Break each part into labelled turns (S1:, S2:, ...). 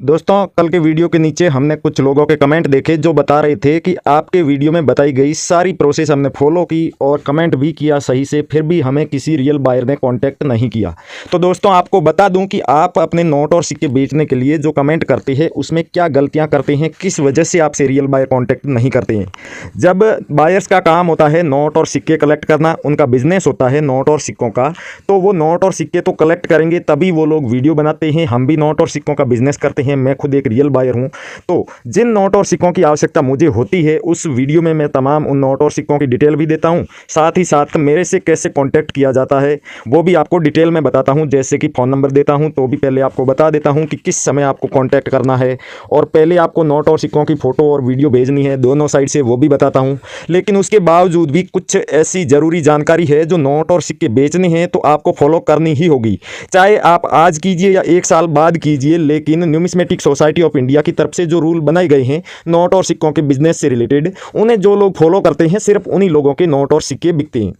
S1: दोस्तों, कल के वीडियो के नीचे हमने कुछ लोगों के कमेंट देखे जो बता रहे थे कि आपके वीडियो में बताई गई सारी प्रोसेस हमने फॉलो की और कमेंट भी किया सही से, फिर भी हमें किसी रियल बायर ने कांटेक्ट नहीं किया। तो दोस्तों, आपको बता दूं कि आप अपने नोट और सिक्के बेचने के लिए जो कमेंट करते हैं उसमें क्या गलतियां करते हैं, किस वजह से आपसे रियल बायर कॉन्टैक्ट नहीं करते हैं। जब बायर्स का काम होता है नोट और सिक्के कलेक्ट करना, उनका बिजनेस होता है नोट और सिक्कों का, तो वो नोट और सिक्के तो कलेक्ट करेंगे तभी वो लोग वीडियो बनाते हैं। हम भी नोट और सिक्कों का बिजनेस करते हैं, मैं खुद एक रियल बायर हूं। तो जिन नोट और सिक्कों की आवश्यकता मुझे होती है उस वीडियो में मैं तमाम उन नोट और सिक्कों की डिटेल भी देता हूं। साथ ही साथ मेरे से कैसे कांटेक्ट किया जाता है वो भी आपको डिटेल में बताता हूं। जैसे कि फ़ोन नंबर देता हूं तो भी पहले आपको बता देता हूं कि किस समय आपको कांटेक्ट करना है, और पहले आपको नोट और सिक्कों की फ़ोटो और वीडियो भेजनी है दोनों साइड से, वो भी बताता हूँ। लेकिन उसके बावजूद भी कुछ ऐसी ज़रूरी जानकारी है जो नोट और सिक्के बेचने हैं तो आपको फॉलो करनी ही होगी, चाहे आप आज कीजिए या एक साल बाद कीजिए। लेकिन न्यूमिस्मेटिक सोसाइटी ऑफ इंडिया की तरफ से जो रूल बनाए गए हैं नोट और सिक्कों के बिजनेस से रिलेटेड, उन्हें जो लोग फॉलो करते हैं सिर्फ उन्हीं लोगों के नोट और सिक्के बिकते हैं।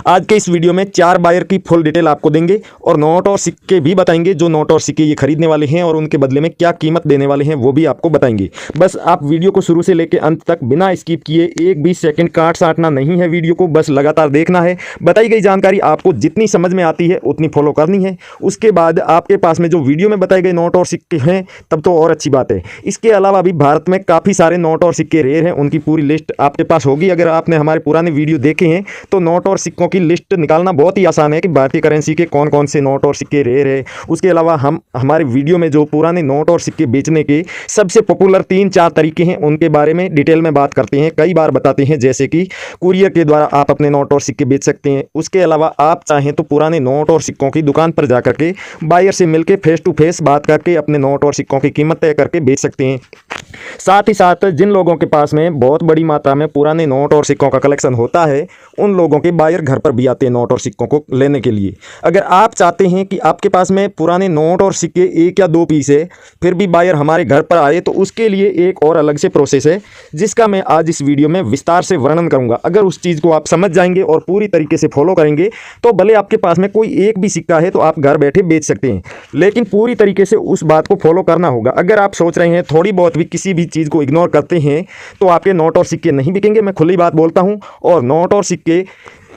S1: आज के इस वीडियो में 4 बायर की फुल डिटेल आपको देंगे और नोट और सिक्के भी बताएंगे जो नोट और सिक्के ये खरीदने वाले हैं और उनके बदले में क्या कीमत देने वाले हैं वो भी आपको बताएंगे। बस आप वीडियो को शुरू से लेकर अंत तक बिना स्किप किए एक भी सेकंड काट साटना नहीं है, वीडियो को बस लगातार देखना है। बताई गई जानकारी आपको जितनी समझ में आती है उतनी फॉलो करनी है। उसके बाद आपके पास में जो वीडियो में बताए गए नोट और सिक्के हैं तब तो और अच्छी बात है। इसके अलावा भी भारत में काफ़ी सारे नोट और सिक्के रेयर हैं, उनकी पूरी लिस्ट आपके पास होगी। अगर आपने हमारे पुराने वीडियो देखे हैं तो नोट और सिक्कों की लिस्ट निकालना बहुत ही आसान है कि भारतीय करेंसी के कौन कौन से नोट और सिक्के रेयर है। उसके अलावा हम हमारे वीडियो में जो पुराने नोट और सिक्के बेचने के सबसे पॉपुलर 3-4 तरीके हैं उनके बारे में डिटेल में बात करते हैं, कई बार बताते हैं। जैसे कि कुरियर के द्वारा आप अपने नोट और सिक्के बेच सकते हैं। उसके अलावा आप चाहें तो पुराने नोट और सिक्कों की दुकान पर जाकर के बायर से मिलकर फेस टू फेस बात करके अपने नोट और सिक्कों की कीमत तय करके बेच सकते हैं। साथ ही साथ जिन लोगों के पास में बहुत बड़ी मात्रा में पुराने नोट और सिक्कों का कलेक्शन होता है उन लोगों के बायर घर पर भी आते हैं नोट और सिक्कों को लेने के लिए। अगर आप चाहते हैं कि आपके पास में पुराने नोट और सिक्के 1 या 2 पीस है फिर भी बायर हमारे घर पर आए तो उसके लिए एक और अलग से प्रोसेस है जिसका मैं आज इस वीडियो में विस्तार से वर्णन करूंगा। अगर उस चीज़ को आप समझ जाएंगे और पूरी तरीके से फॉलो करेंगे तो भले आपके पास में कोई एक भी सिक्का है तो आप घर बैठे बेच सकते हैं, लेकिन पूरी तरीके से उस बात को फॉलो करना होगा। अगर आप सोच रहे हैं थोड़ी बहुत भी किसी भी चीज़ को इग्नोर करते हैं तो आपके नोट और सिक्के नहीं बिकेंगे। मैं खुली बात बोलता हूं। और नोट और सिक्के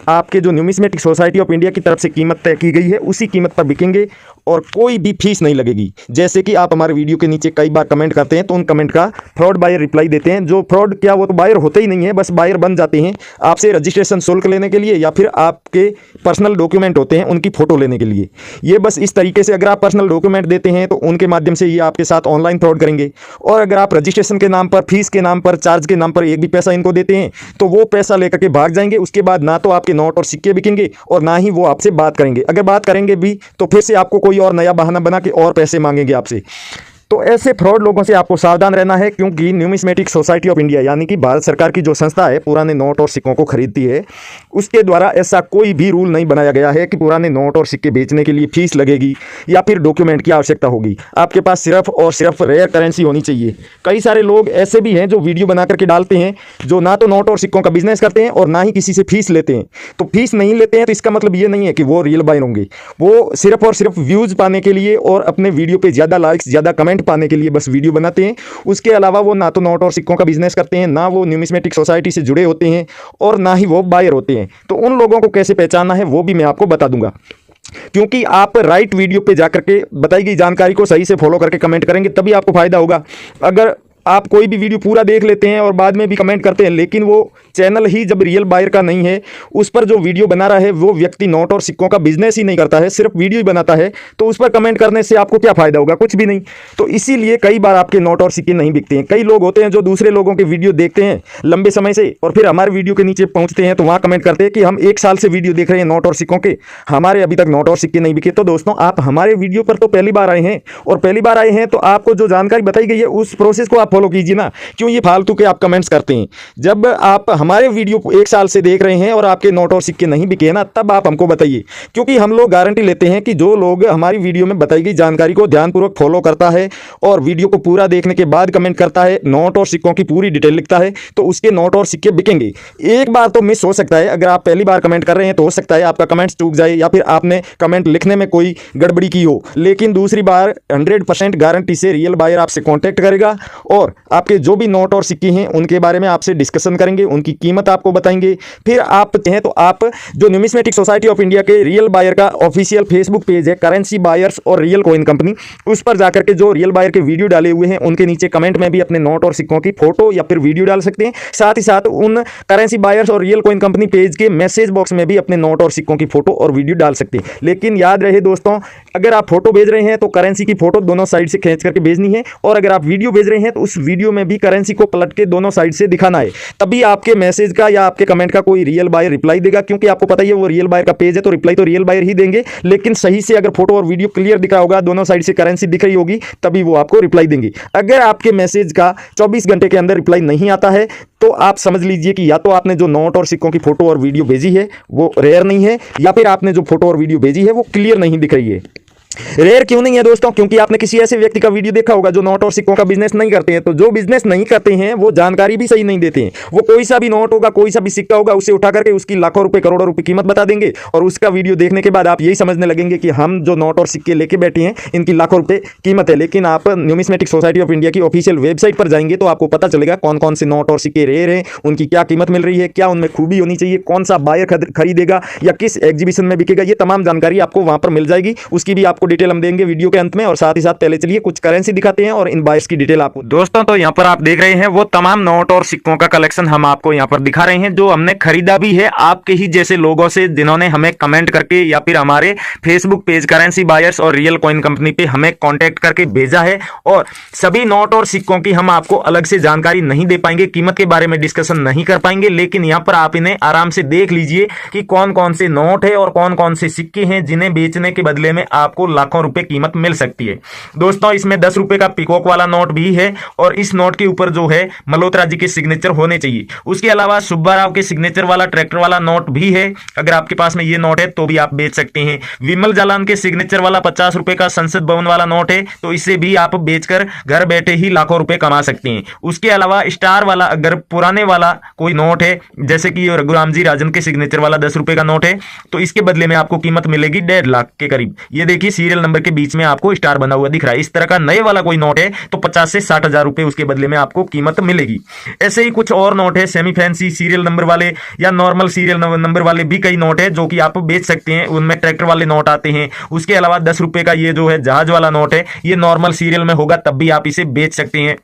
S1: आपके जो न्यूमिस्मेटिक सोसाइटी ऑफ इंडिया की तरफ से कीमत तय की गई है उसी कीमत पर बिकेंगे और कोई भी फीस नहीं लगेगी। जैसे कि आप हमारे वीडियो के नीचे कई बार कमेंट करते हैं तो उन कमेंट का फ्रॉड बायर रिप्लाई देते हैं। जो फ्रॉड क्या, वो तो बायर होते ही नहीं है, बस बायर बन जाते हैं आपसे रजिस्ट्रेशन शुल्क लेने के लिए या फिर आपके पर्सनल डॉक्यूमेंट होते हैं उनकी फ़ोटो लेने के लिए। ये बस इस तरीके से अगर आप पर्सनल डॉक्यूमेंट देते हैं तो उनके माध्यम से ये आपके साथ ऑनलाइन फ्रॉड करेंगे। और अगर आप रजिस्ट्रेशन के नाम पर, फीस के नाम पर, चार्ज के नाम पर एक भी पैसा इनको देते हैं तो वो पैसा लेकर के भाग जाएंगे। उसके बाद ना तो आपके नोट और सिक्के बिकेंगे और ना ही वो आपसे बात करेंगे। अगर बात करेंगे भी तो फिर से आपको कोई और नया बहाना बना के और पैसे मांगेंगे आपसे। तो ऐसे फ्रॉड लोगों से आपको सावधान रहना है, क्योंकि न्यूमिस्मेटिक सोसाइटी ऑफ इंडिया यानी कि भारत सरकार की जो संस्था है पुराने नोट और सिक्कों को खरीदती है, उसके द्वारा ऐसा कोई भी रूल नहीं बनाया गया है कि पुराने नोट और सिक्के बेचने के लिए फीस लगेगी या फिर डॉक्यूमेंट की आवश्यकता होगी। आपके पास सिर्फ और सिर्फ रेयर करेंसी होनी चाहिए। कई सारे लोग ऐसे भी हैं जो वीडियो बना करके डालते हैं जो ना तो नोट और सिक्कों का बिजनेस करते हैं और ना ही किसी से फीस लेते हैं। तो फीस नहीं लेते हैं तो इसका मतलब ये नहीं है कि वो रियल बायर होंगे। वो सिर्फ और सिर्फ व्यूज़ पाने के लिए और अपने वीडियो पर ज़्यादा लाइक्स, ज़्यादा कमेंट पाने के लिए बस वीडियो बनाते हैं। उसके अलावा वो ना तो नोट और सिक्कों का बिजनेस करते हैं, ना वो न्यूमिस्मेटिक सोसाइटी से जुड़े होते हैं और ना ही वो बायर होते हैं। तो उन लोगों को कैसे पहचानना है वो भी मैं आपको बता दूंगा, क्योंकि आप राइट वीडियो पे जाकर के बताई गई जानकारी को सही से फॉलो करके कमेंट करेंगे तभी आपको फायदा होगा। अगर आप कोई भी वीडियो पूरा देख लेते हैं और बाद में भी कमेंट करते हैं लेकिन वो चैनल ही जब रियल बायर का नहीं है, उस पर जो वीडियो बना रहा है वो व्यक्ति नोट और सिक्कों का बिजनेस ही नहीं करता है, सिर्फ वीडियो ही बनाता है, तो उस पर कमेंट करने से आपको क्या फ़ायदा होगा? कुछ भी नहीं। तो इसीलिए कई बार आपके नोट और सिक्के नहीं बिकते हैं। कई लोग होते हैं जो दूसरे लोगों के वीडियो देखते हैं लंबे समय से और फिर हमारे वीडियो के नीचे पहुँचते हैं तो वहाँ कमेंट करते हैं कि हम 1 साल से वीडियो देख रहे हैं नोट और सिक्कों के, हमारे अभी तक नोट और सिक्के नहीं बिके। तो दोस्तों, आप हमारे वीडियो पर तो पहली बार आए हैं और पहली बार आए हैं तो आपको जो जानकारी बताई गई है उस प्रोसेस को आप फॉलो कीजिए ना, क्यों ये फालतू के आप कमेंट्स करते हैं। जब आप हमारे वीडियो 1 साल से देख रहे हैं और आपके नोट और सिक्के नहीं बिके ना, तब आप हमको बताइए, क्योंकि हम लोग गारंटी लेते हैं कि जो लोग हमारी वीडियो में बताई गई जानकारी को ध्यानपूर्वक फॉलो करता है और वीडियो को पूरा देखने के बाद कमेंट करता है, नोट और सिक्कों की पूरी डिटेल लिखता है, तो उसके नोट और सिक्के बिकेंगे। एक बार तो मिस हो सकता है, अगर आप पहली बार कमेंट कर रहे हैं तो हो सकता है आपका कमेंट चूक जाए या फिर आपने कमेंट लिखने में कोई गड़बड़ी की हो, लेकिन दूसरी बार 100% गारंटी से रियल बायर आपसे कांटेक्ट करेगा और आपके जो भी नोट और सिक्के हैं उनके बारे में आपसे डिस्कशन करेंगे, उनकी कीमत आपको बताएंगे। फिर आप चाहें तो आप जो न्यूमिस्मेटिक सोसाइटी ऑफ इंडिया के रियल बायर का ऑफिशियल फेसबुक पेज है, करेंसी बायर्स और रियल कॉइन कंपनी, उस पर जाकर के जो रियल बायर के वीडियो डाले हुए हैं उनके नीचे कमेंट में भी अपने नोट और सिक्कों की फोटो या फिर वीडियो डाल सकते हैं। साथ ही साथ उन करेंसी बायर्स और रियल कॉइन कंपनी पेज के मैसेज बॉक्स में भी अपने नोट और सिक्कों की फोटो और वीडियो डाल सकते हैं। लेकिन याद रहे दोस्तों, अगर आप फोटो भेज रहे हैं तो करेंसी की फोटो दोनों साइड से खींच करके भेजनी है, और अगर आप वीडियो भेज रहे हैं तो उस वीडियो में भी करेंसी को पलट के दोनों साइड से दिखाना है, तभी आपके मैसेज का या आपके कमेंट का कोई रियल बायर रिप्लाई देगा। क्योंकि आपको पता ही है वो रियल बायर का पेज है तो रिप्लाई तो रियल बायर ही देंगे, लेकिन सही से अगर फोटो और वीडियो क्लियर दिख रहा होगा, दोनों साइड से करेंसी दिख रही होगी, तभी वो आपको रिप्लाई देंगे। अगर आपके मैसेज का 24 घंटे के अंदर रिप्लाई नहीं आता है तो आप समझ लीजिए कि या तो आपने जो नोट और सिक्कों की फोटो और वीडियो भेजी है वो रेयर नहीं है, या फिर आपने जो फोटो और वीडियो भेजी है वो क्लियर नहीं दिख रही है। रेयर क्यों नहीं है दोस्तों? क्योंकि आपने किसी ऐसे व्यक्ति का वीडियो देखा होगा जो नोट और सिक्कों का बिजनेस नहीं करते हैं। तो जो बिजनेस नहीं करते हैं वो जानकारी भी सही नहीं देते हैं। वो कोई सा भी नोट होगा, कोई सा भी सिक्का होगा, उसे उठा करके उसकी लाखों रुपए करोड़ों रुपए कीमत बता देंगे, और उसका वीडियो देखने के बाद आप यही समझने लगेंगे कि हम जो नोट और सिक्के लेके बैठे हैं इनकी लाखों रुपए कीमत है। लेकिन आप न्यूमिस्मेटिक सोसाइटी ऑफ इंडिया की ऑफिशियल वेबसाइट पर जाएंगे तो आपको पता चलेगा कौन कौन से नोट और सिक्के रेयर हैं, उनकी क्या कीमत मिल रही है, क्या उनमें खूबी होनी चाहिए, कौन सा बायर खरीदेगा या किस एग्जीबिशन में बिकेगा, ये तमाम जानकारी आपको वहां पर मिल जाएगी। उसकी भी आपको डिटेल हम देंगे वीडियो के अंत में। और साथ ही साथ पहले चलिए कुछ करेंसी दिखाते हैं और इन बायर्स की डिटेल आपको। दोस्तों तो यहाँ पर आप देख रहे हैं वो तमाम नोट और सिक्कों का कलेक्शन हम आपको यहाँ पर दिखा रहे हैं, जो हमने खरीदा भी है आपके ही जैसे लोगों से, जिन्होंने हमें कमेंट करके या फिर हमारे फेसबुक पेज करेंसी बायर्स और रियल कॉइन कंपनी पे हमें कॉन्टेक्ट करके भेजा है। और सभी नोट और सिक्कों की हम आपको अलग से जानकारी नहीं दे पाएंगे, कीमत के बारे में डिस्कशन नहीं कर पाएंगे, लेकिन यहाँ पर आप इन्हें आराम से देख लीजिए कि कौन कौन से नोट है और कौन कौन से सिक्के हैं जिन्हें बेचने के बदले में आपको लाखों रुपए कीमत मिल सकती है। दोस्तों इसमें 10 रुपए का पीकॉक वाला नोट भी है और इस नोट के ऊपर जो है मल्होत्रा जी के सिग्नेचर होने चाहिए। उसके अलावा सुब्बा राव के सिग्नेचर वाला ट्रैक्टर वाला नोट भी है, अगर आपके पास में ये नोट है तो भी आप बेच सकते हैं। विमल जालान के सिग्नेचर वाला 50 रुपए का संसद भवन वाला नोट है, तो इसे भी आप बेचकर घर बैठे ही लाखों रुपए कमा सकते हैं। उसके अलावा स्टार वाला अगर पुराने वाला कोई नोट है, जैसे कि रघुराम जी राजन के सिग्नेचर वाला 10 रुपए का नोट है, तो इसके बदले में आपको कीमत मिलेगी 1.5 लाख के करीब। ये देखिए सीरियल नंबर के बीच में आपको स्टार बना हुआ दिख रहा है। इस तरह का नए वाला कोई नोट है तो 50 से 60 हजार रुपए उसके बदले में आपको कीमत मिलेगी। ऐसे ही कुछ और नोट है सेमी फैंसी सीरियल नंबर वाले या नॉर्मल सीरियल नंबर वाले भी कई नोट है जो कि आप बेच सकते हैं। उनमें ट्रैक्टर वाले नोट आते हैं। उसके अलावा 10 रुपए का ये जो है जहाज वाला नोट है, ये नॉर्मल सीरियल में होगा तब भी आप इसे बेच सकते हैं।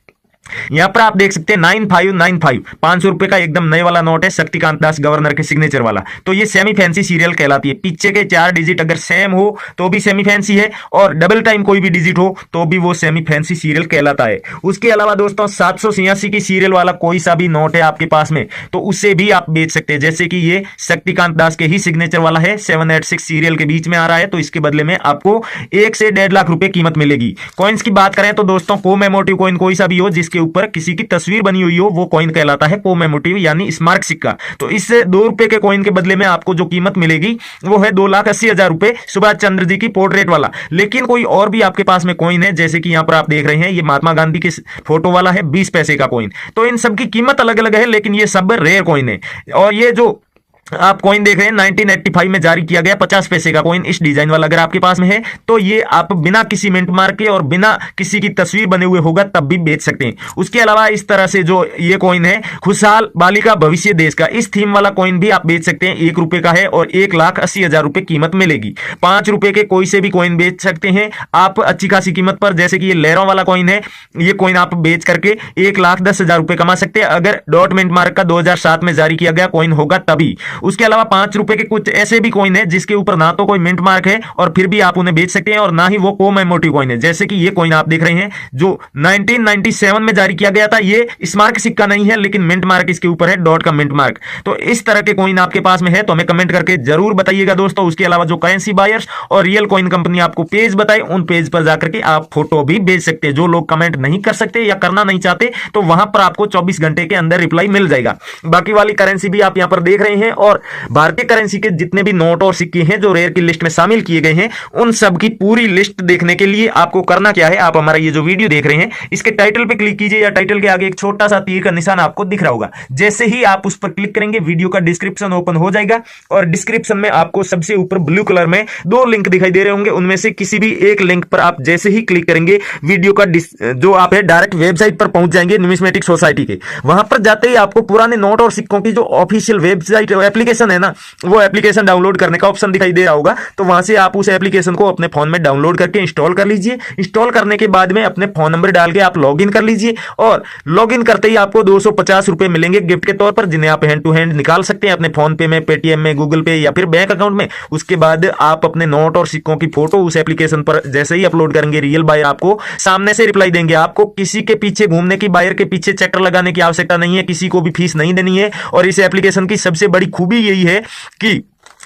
S1: यहां पर आप देख सकते हैं 9595 500 रुपए का एकदम नए वाला नोट है, शक्तिकांत दास गवर्नर के सिग्नेचर वाला, तो ये सेमी फैंसी सीरियल कहलाती है। पीछे के 4 डिजिट अगर सेम हो तो भी सेमी फैंसी है, और डबल टाइम कोई भी डिजिट हो तो भी वो सेमी फैंसी सीरियल कहलाता है। उसके अलावा दोस्तों 786 की सीरियल वाला कोई सा भी नोट है आपके पास में तो उससे भी आप बेच सकते हैं। जैसे कि ये शक्तिकांत दास के ही सिग्नेचर वाला है, 786 सीरियल के बीच में आ रहा है, तो इसके बदले में आपको 1 से 1.5 लाख रुपए कीमत मिलेगी। कॉइन्स की बात करें तो दोस्तों कोमेमोटिव कॉइन कोई सा भी हो जिसके ऊपर किसी की तस्वीर बनी हुई हो वो कॉइन कहलाता है कोमेमोटिव यानी स्मारक सिक्का। तो इस 2 रुपए के कॉइन के बदले में आपको जो कीमत मिलेगी वो है 2,80,000 रुपए सुभाष चंद्र जी की पोर्ट्रेट वाला। लेकिन कोई और भी आपके पास में कॉइन है, जैसे कि यहां पर आप देख रहे हैं ये महात्मा गांधी के फोटो वाला है 20 पैसे का कॉइन, तो इन सब की कीमत अलग अलग है, लेकिन ये सब रेयर कॉइन है। और ये जो आप कॉइन देख रहे हैं 1985 में जारी किया गया 50 पैसे का कॉइन, इस डिजाइन वाला अगर आपके पास में है तो ये आप बिना किसी मिंट मार के और बिना किसी की तस्वीर बने हुए होगा तब भी बेच सकते हैं। उसके अलावा इस तरह से जो ये कॉइन है खुशहाल बालिका भविष्य देश का, इस थीम वाला कॉइन भी आप बेच सकते हैं। 1 रुपए का है और 1,80,000 रुपए कीमत मिलेगी। 5 रुपए के कोई से भी कॉइन बेच सकते हैं आप अच्छी खासी कीमत पर। जैसे कि ये लहरों वाला कॉइन है, ये कॉइन आप बेच करके 1,10,000 रुपए कमा सकते हैं, अगर डॉट मिंट मार्क का 2007 में जारी किया गया कॉइन होगा तभी।
S2: उसके अलावा 5 रुपए के कुछ ऐसे भी कॉइन है जिसके ऊपर ना तो कोई मिंट मार्क है और फिर भी आप उन्हें बेच सकते हैं, और ना ही वो कोमेमोरेटिव कॉइन है। जैसे कि ये कॉइन आप देख रहे हैं जो 1997 में जारी किया गया था, ये स्मारक सिक्का नहीं है लेकिन मिंट मार्क इसके ऊपर है, डॉट का मिंट मार्क। तो इस तरह के कॉइन आपके पास में है तो हमें कमेंट करके जरूर बताइएगा दोस्तों। उसके अलावा जो करेंसी बायर्स और रियल कॉइन कंपनी आपको पेज बताए, उन पेज पर जाकर के आप फोटो भी भेज सकते हैं। जो लोग कमेंट नहीं कर सकते या करना नहीं चाहते तो वहां पर आपको 24 घंटे के अंदर रिप्लाई मिल जाएगा। बाकी वाली करेंसी भी आप यहां पर देख रहे हैं, और भारतीय करेंसी के जितने भी नोट और सिक्के हैं जो रेयर की लिस्ट में शामिल किए गए हैं, उन सब की पूरी लिस्ट देखने के लिए आपको करना क्या है, आप हमारा ये जो वीडियो देख रहे हैं इसके टाइटल पे क्लिक कीजिए, या टाइटल के आगे एक छोटा सा तीर का निशान आपको दिख रहा होगा। जैसे ही आप उस पर क्लिक करेंगे वीडियो का डिस्क्रिप्शन ओपन हो जाएगा, और डिस्क्रिप्शन में आपको सबसे ऊपर ब्लू कलर में 2 लिंक दिखाई दे रहे होंगे। उनमें से किसी भी एक लिंक पर आप जैसे ही क्लिक करेंगे वीडियो का जो आप है डायरेक्ट वेबसाइट पर पहुंच जाएंगे न्यूमिस्मेटिक सोसाइटी के। वहां पर जाते ही आपको पुराने नोट और सिक्कों की जो ऑफिशियल वेबसाइट एप्लीकेशन है ना, वो एप्लीकेशन डाउनलोड करने का ऑप्शन दिखाई दे रहा होगा। तो वहां से आप उस एप्लीकेशन को अपने फोन में डाउनलोड करके इंस्टॉल कर लीजिए। इंस्टॉल करने के बाद में अपने फोन नंबर डाल के आप लॉगिन कर लीजिए, और लॉगिन करते ही आपको 250 रुपए मिलेंगे गिफ्ट के तौर पर, जिन्हें आप हैंड टू हैंड निकाल सकते हैं अपने फोन पे में, पेटीएम में, गूगल पे या फिर बैंक अकाउंट में। उसके बाद आप अपने नोट और सिक्कों की फोटो उस एप्लीकेशन पर जैसे ही अपलोड करेंगे, रियल बायर आपको सामने से रिप्लाई देंगे। आपको किसी के पीछे घूमने की, बायर के पीछे चक्कर लगाने की आवश्यकता नहीं है, किसी को भी फीस नहीं देनी है। और इस एप्लीकेशन की सबसे बड़ी खूबी यही है कि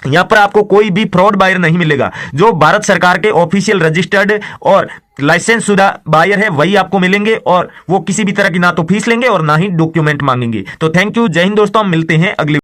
S2: यहां पर आपको कोई भी फ्रॉड बायर नहीं मिलेगा। जो भारत सरकार के ऑफिशियल रजिस्टर्ड और लाइसेंस शुदा बायर है वही आपको मिलेंगे, और वो किसी भी तरह की ना तो फीस लेंगे और ना ही डॉक्यूमेंट मांगेंगे। तो थैंक यू, जय हिंद दोस्तों, हम मिलते हैं अगली